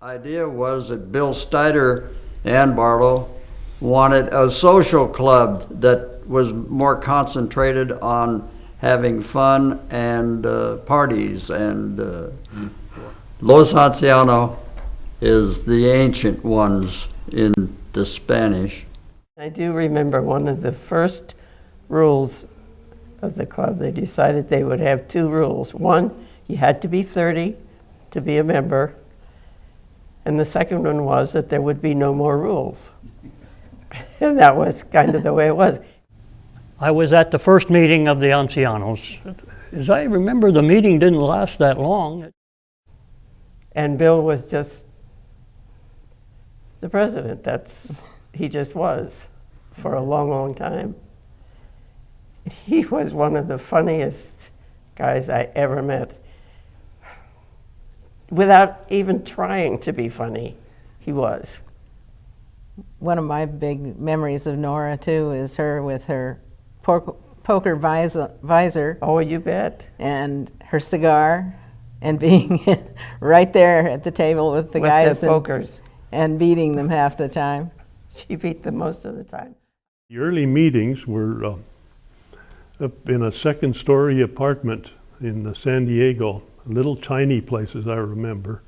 Idea was that Bill Steiner and Barlow wanted a social club that was more concentrated on having fun and parties, and Los Ancianos is the ancient ones in the Spanish. I do remember one of the first rules of the club. They decided they would have two rules. One, you had to be 30 to be a member, and the second one was that there would be no more rules. And that was kind of the way it was. I was at the first meeting of the Ancianos. As I remember, the meeting didn't last that long. And Bill was just the president. He just was for a long, long time. He was one of the funniest guys I ever met. Without even trying to be funny, he was. One of my big memories of Nora, too, is her with her poker visor. Oh, you bet. And her cigar, and being right there at the table with the guys the pokers. And beating them half the time. She beat them most of the time. The early meetings were up in a second-story apartment in San Diego, little tiny places I remember.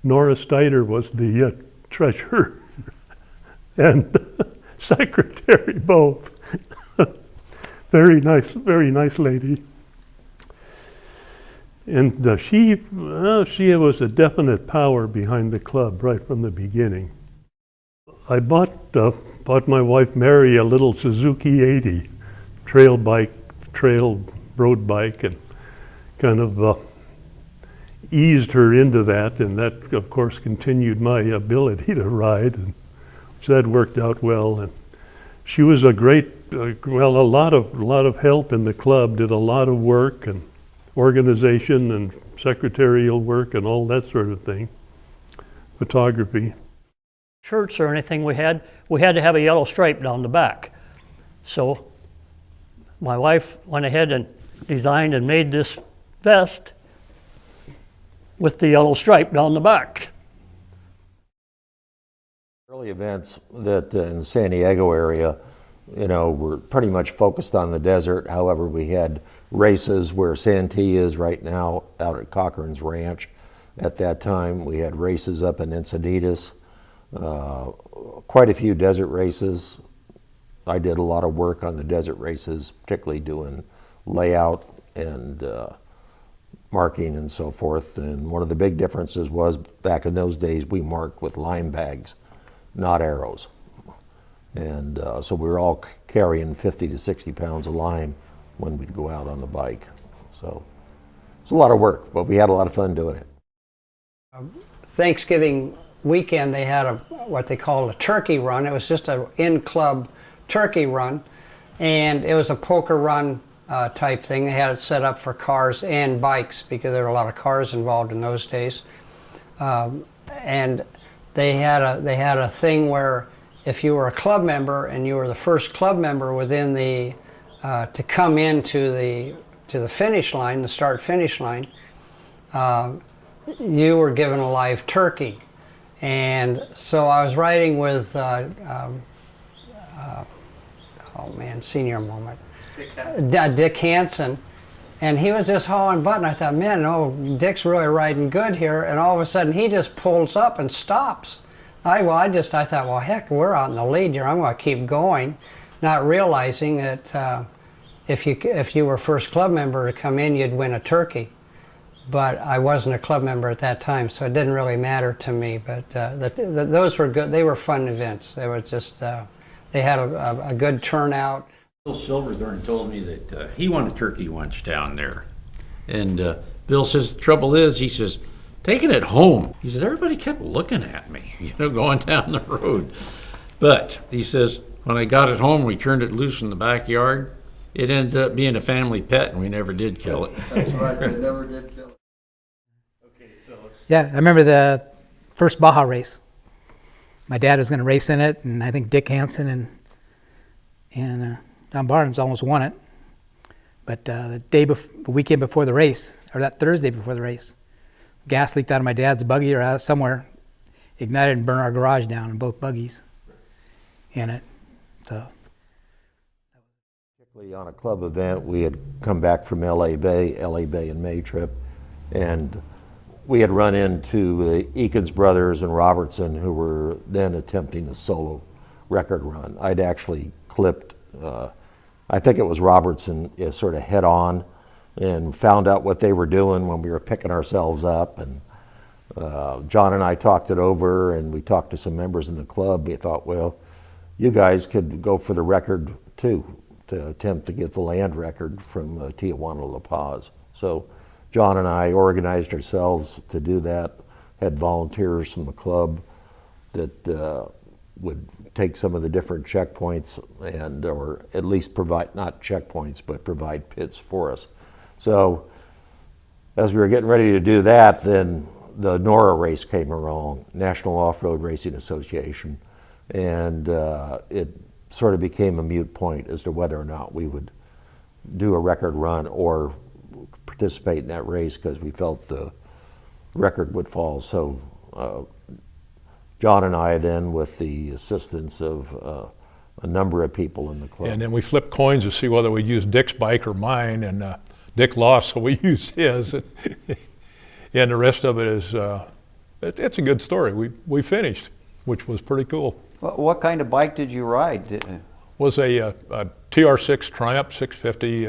Nora Steiner was the treasurer and secretary both. Very nice lady. And she was a definite power behind the club right from the beginning. I bought my wife Mary a little Suzuki 80 trail road bike, and kind of eased her into that, and that of course continued my ability to ride, and so that worked out well. And she was a great, a lot of help in the club, did a lot of work and organization and secretarial work and all that sort of thing, photography. Shirts or anything we had to have a yellow stripe down the back. So my wife went ahead and designed and made this vest with the yellow stripe down the back. Early events that in the San Diego area, were pretty much focused on the desert. However, we had races where Santee is right now out at Cochran's Ranch. At that time, we had races up in Encinitas, quite a few desert races. I did a lot of work on the desert races, particularly doing layout and marking and so forth. And one of the big differences was back in those days we marked with lime bags, not arrows. And so we were all carrying 50 to 60 pounds of lime when we'd go out on the bike. So it's a lot of work, but we had a lot of fun doing it. Thanksgiving weekend they had what they called a turkey run. It was just an in-club turkey run, and it was a poker run type thing. They had it set up for cars and bikes because there were a lot of cars involved in those days. And they had a thing where if you were a club member and you were the first club member within the to come into the finish line, the start-finish line, you were given a live turkey. And so I was riding with senior moment. Dick Hansen, and he was just hauling butt, and I thought, man, Dick's really riding good here, and all of a sudden he just pulls up and stops. I thought, well, heck, we're out in the lead here, I'm going to keep going, not realizing that if you were first club member to come in, you'd win a turkey. But I wasn't a club member at that time, so it didn't really matter to me, but those were good. They were fun events. They were just, they had a good turnout. Bill Silverthorne told me that he won a turkey once down there. And Bill says, the trouble is, he says, taking it home. He says, everybody kept looking at me, going down the road. But he says, when I got it home, we turned it loose in the backyard. It ended up being a family pet, and we never did kill it. That's right, they never did kill it. Okay, so yeah, I remember the first Baja race. My dad was going to race in it, and I think Dick Hansen and Don Barnes almost won it. But the weekend before the race, or that Thursday before the race, gas leaked out of my dad's buggy or out somewhere ignited and burned our garage down and both buggies in it. So Particularly on a club event, we had come back from LA Bay and May trip, and we had run into the Eakins brothers and Robertson, who were then attempting a solo record run. I'd actually clipped, I think it was Robertson, sort of head on, and found out what they were doing when we were picking ourselves up. And John and I talked it over, and we talked to some members in the club. We thought, well, you guys could go for the record too, to attempt to get the land record from Tijuana to La Paz. So John and I organized ourselves to do that, had volunteers from the club that would take some of the different checkpoints and, or at least provide, not checkpoints, but provide pits for us. So as we were getting ready to do that, then the NORA race came along, National Off-Road Racing Association, and it sort of became a moot point as to whether or not we would do a record run or participate in that race, because we felt the record would fall. So John and I then, with the assistance of a number of people in the club. And then we flipped coins to see whether we'd use Dick's bike or mine, and Dick lost, so we used his. And the rest of it is, it's a good story. We finished, which was pretty cool. What kind of bike did you ride? Was a TR6 Triumph 650.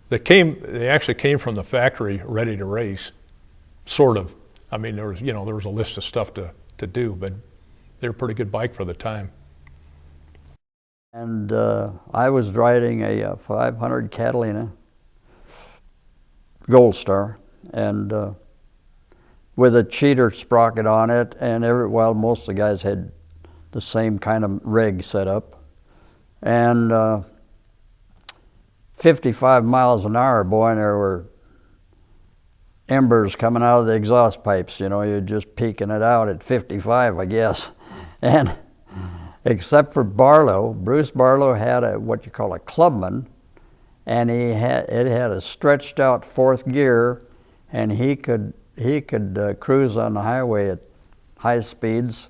They actually came from the factory ready to race, sort of. I mean, there was a list of stuff to do, but they were a pretty good bike for the time. And I was riding a 500 Catalina Gold Star, and with a cheater sprocket on it, and most of the guys had the same kind of rig set up, and 55 miles an hour, boy, and there were embers coming out of the exhaust pipes. You're just peeking it out at 55, I guess. And except for Barlow, Bruce Barlow had what you call a clubman, and it had a stretched out fourth gear, and he could cruise on the highway at high speeds,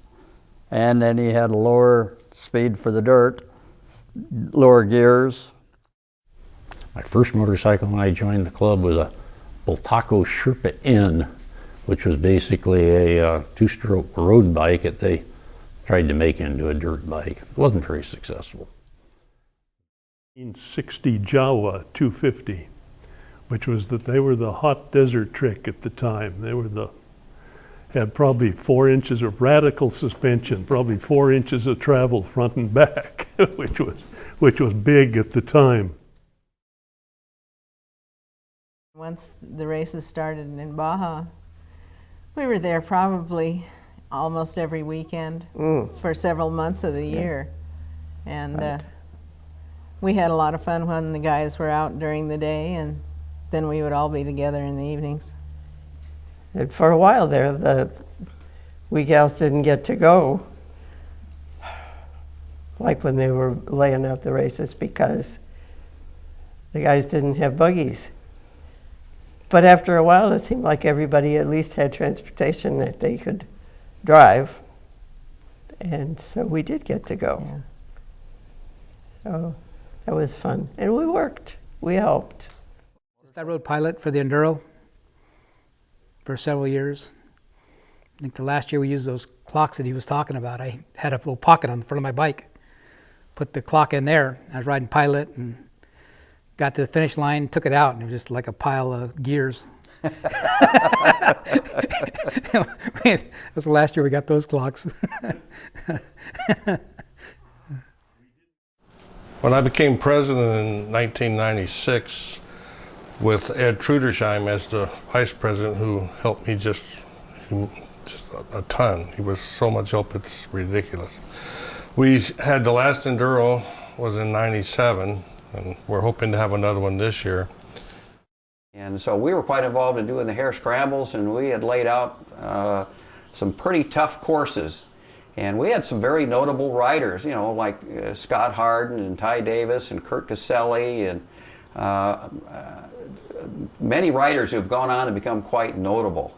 and then he had a lower speed for the dirt, lower gears. My first motorcycle when I joined the club was a Bultaco Sherpa N, which was basically a two-stroke road bike that they tried to make into a dirt bike. It wasn't very successful. 1960 Jawa 250, which was they were the hot desert trick at the time. They had probably 4 inches of radical suspension, probably 4 inches of travel front and back, which was big at the time. Once the races started in Baja, we were there probably almost every weekend for several months of the year. And we had a lot of fun when the guys were out during the day, and then we would all be together in the evenings. And for a while there, we gals didn't get to go, like when they were laying out the races, because the guys didn't have buggies. But after a while, it seemed like everybody at least had transportation that they could drive. And so we did get to go. Yeah. So that was fun. And we worked. We helped. I rode pilot for the Enduro for several years. I think the last year we used those clocks that he was talking about. I had a little pocket on the front of my bike. Put the clock in there. I was riding pilot and got to the finish line, took it out, and it was just like a pile of gears. That was the last year we got those clocks. When I became president in 1996, with Ed Trudersheim as the vice president, who helped me just a ton. He was so much help, it's ridiculous. We had the last Enduro was in '97, and we're hoping to have another one this year. And so we were quite involved in doing the hare scrambles, and we had laid out some pretty tough courses. And we had some very notable riders, like Scott Harden and Ty Davis and Kurt Caselli, and many riders who have gone on to become quite notable.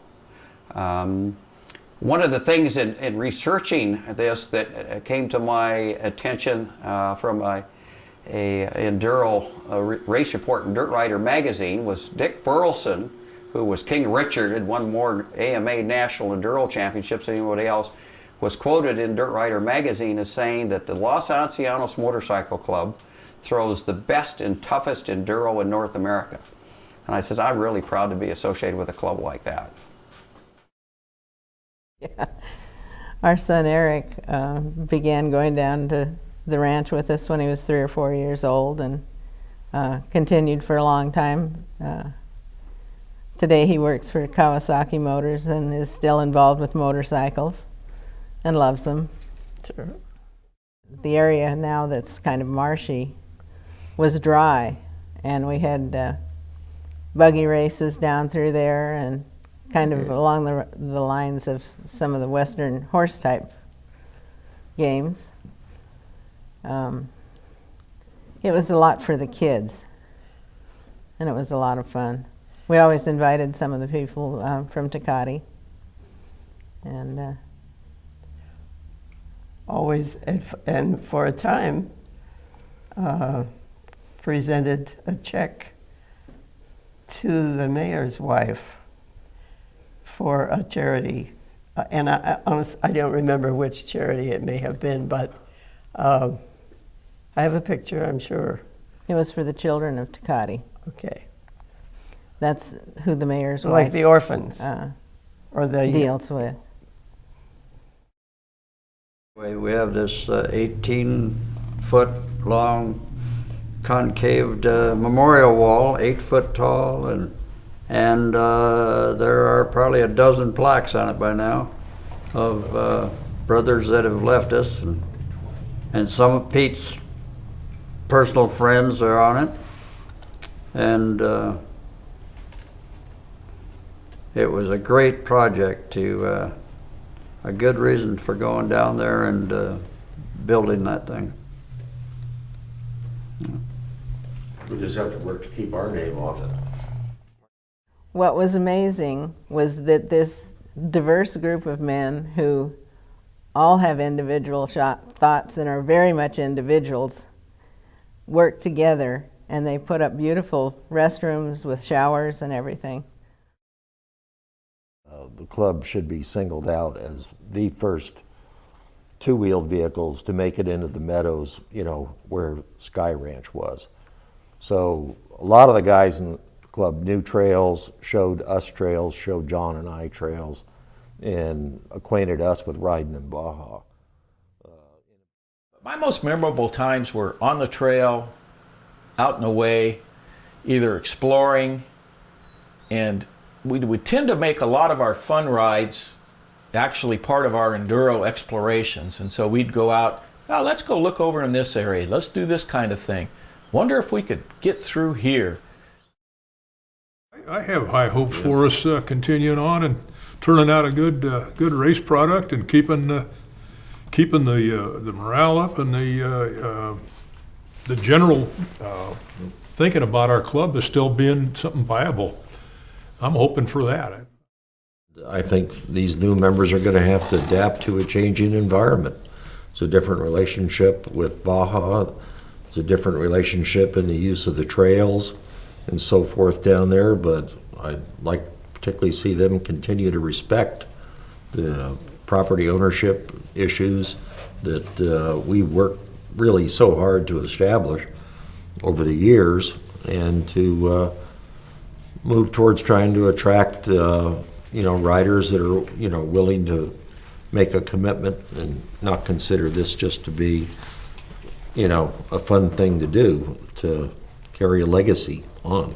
One of the things in researching this that came to my attention from a enduro race report in Dirt Rider magazine was Dick Burleson, who was King Richard, had won more AMA National Enduro Championships than anybody else, was quoted in Dirt Rider magazine as saying that the Los Ancianos Motorcycle Club throws the best and toughest enduro in North America. And I says, I'm really proud to be associated with a club like that. Yeah. Our son Eric began going down to the ranch with us when he was 3 or 4 years old, and continued for a long time. Today he works for Kawasaki Motors and is still involved with motorcycles and loves them. Sure. The area now that's kind of marshy was dry, and we had buggy races down through there, and kind of along the lines of some of the Western horse type games. It was a lot for the kids, and it was a lot of fun. We always invited some of the people from Tecate, and Always, and for a time, presented a check to the mayor's wife for a charity. And I don't remember which charity it may have been, but I have a picture, I'm sure. it was for the children of Tecate. Okay. That's who the mayor's Like wife the orphans, or the deals with. We have this 18-foot long concaved memorial wall, 8 foot tall, and there are probably a dozen plaques on it by now of brothers that have left us, and some of Pete's personal friends are on it, and it was a great project to a good reason for going down there and building that thing. We just have to work to keep our name off it. What was amazing was that this diverse group of men who all have individual thoughts and are very much individuals work together, and they put up beautiful restrooms with showers and everything. The club should be singled out as the first two-wheeled vehicles to make it into the meadows, you know, where Sky Ranch was. So a lot of the guys in the club knew trails, showed us trails, showed John and I trails, and acquainted us with riding in Baja. My most memorable times were on the trail, out and away, either exploring, and we would tend to make a lot of our fun rides actually part of our enduro explorations. And so we'd go out, oh, let's go look over in this area, let's do this kind of thing. Wonder if we could get through here. I have high hopes for us continuing on and turning out a good race product and keeping the morale up and the general thinking about our club as still being something viable. I'm hoping for that. I think these new members are going to have to adapt to a changing environment. It's a different relationship with Baja. It's a different relationship in the use of the trails and so forth down there, but I'd like particularly see them continue to respect the property ownership issues that we worked really so hard to establish over the years, and to move towards trying to attract riders that are willing to make a commitment and not consider this just to be a fun thing to do, to carry a legacy on.